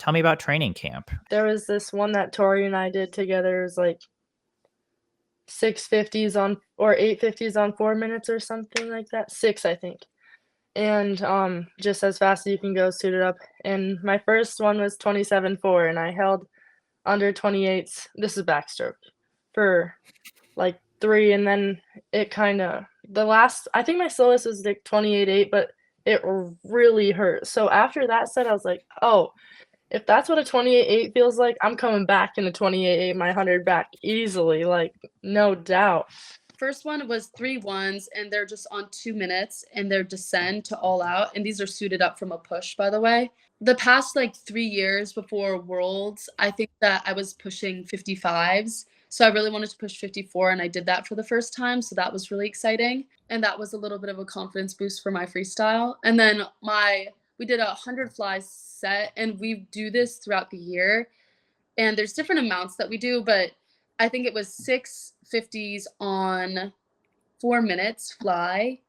Tell me about training camp. There was this one that Tori and I did together. It was like 650s on or 850s on 4 minutes or something like that. Six, I think. And just as fast as you can go, suited up. And my first one was 27.4, and I held under 28s. This is backstroke for like 3, and then it kind of I think my slowest was like 28.8, but it really hurt. So after that set, I was like, oh, if that's what a 28.8 feels like, I'm coming back in a 28.8, my 100 back easily, like no doubt. First one was 3 ones, and they're just on 2 minutes, and they're descend to all out. And these are suited up from a push, by the way. The past like 3 years before Worlds, I think that I was pushing 55s. So I really wanted to push 54, and I did that for the first time. So that was really exciting. And that was a little bit of a confidence boost for my freestyle. And then we did a 100 flies set, and we do this throughout the year. And there's different amounts that we do, but I think it was 650s on 4 minutes fly.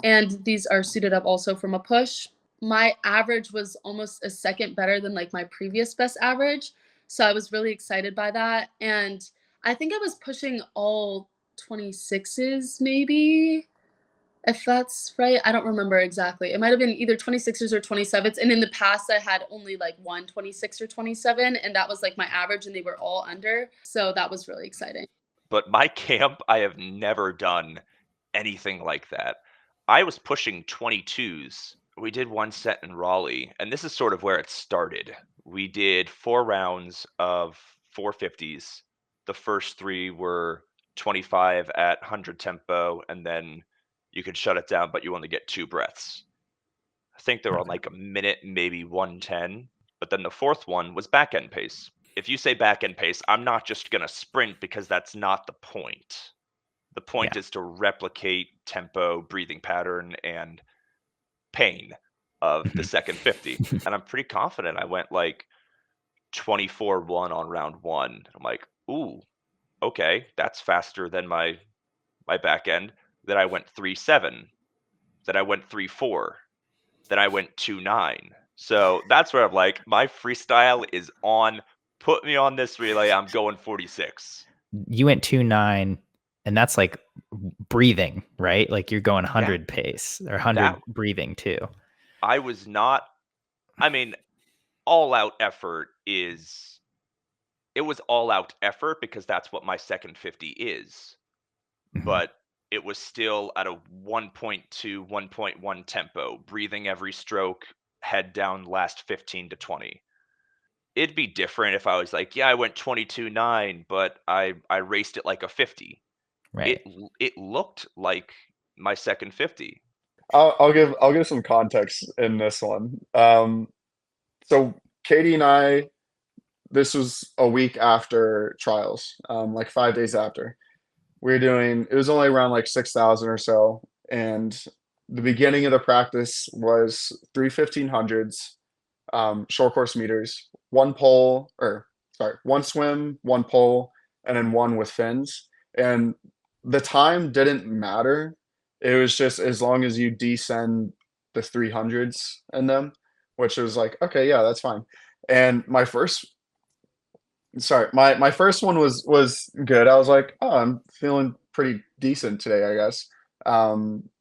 And these are suited up also from a push. My average was almost a second better than like my previous best average. So I was really excited by that. And I think I was pushing all 26s maybe, if that's right. I don't remember exactly. It might have been either 26s or 27s. And in the past, I had only like one 26 or 27, and that was like my average, and they were all under. So that was really exciting. But my camp, I have never done anything like that. I was pushing 22s. We did one set in Raleigh, and this is sort of where it started. We did 4 rounds of 450s. The first 3 were 25 at 100 tempo, and then you could shut it down, but you only get 2 breaths. I think they were on like a minute, maybe 110. But then the fourth one was back end pace. If you say back end pace, I'm not just going to sprint, because that's not the point. The point is to replicate tempo, breathing pattern, and pain of the second 50. And I'm pretty confident I went like 24-1 on round 1. I'm like, ooh, okay, that's faster than my back end. Then I went 3.7. Then I went 3.4. Then I went 2.9. So that's where I'm like, my freestyle is on. Put me on this relay. I'm going 46. You went 2.9, and that's like breathing, right? Like you're going 100 pace or 100 breathing too. I was not. I mean, all out effort is. It was all out effort because that's what my second 50 is. But it was still at a 1.2, 1.1 tempo, breathing every stroke, head down last 15 to 20. It'd be different if I was like, yeah, I went 22.9, but I raced it like a 50. Right. It looked like my second 50. I'll give some context in this one. So Katie and I, this was a week after trials, like 5 days after. It was only around like 6,000 or so. And the beginning of the practice was 3 1500s, short course meters, one swim, one pole, and then one with fins. And the time didn't matter. It was just as long as you descend the 300s in them, which was like, okay, yeah, that's fine. And my first one was good. I was like, oh, I'm feeling pretty decent today, I guess.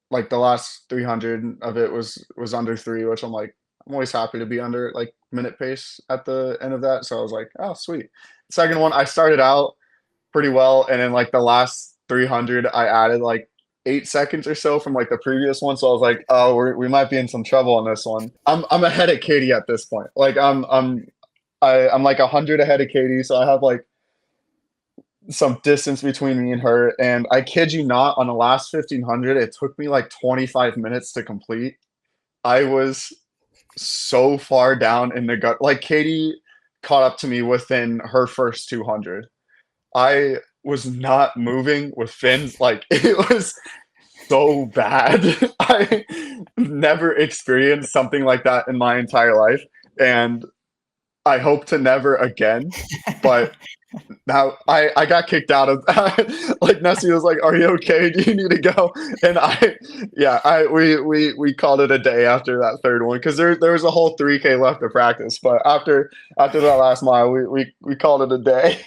Like the last 300 of it was under 3, which I'm like, I'm always happy to be under like minute pace at the end of that. So I was like, oh, sweet. Second one, I started out pretty well, and then like the last 300, I added like 8 seconds or so from like the previous one. So I was like, oh, we might be in some trouble on this one. I'm ahead of Katie at this point. Like I'm like 100 ahead of Katie, so I have like some distance between me and her. And I kid you not, on the last 1500, it took me like 25 minutes to complete. I was so far down in the gut. Like Katie caught up to me within her first 200. I was not moving with fins. Like it was so bad. I never experienced something like that in my entire life. And I hope to never again, but Now I got kicked out of like Nessie was like, "Are you okay? Do you need to go?" And we called it a day after that third one because there was a whole 3K left to practice. But after that last mile, we called it a day.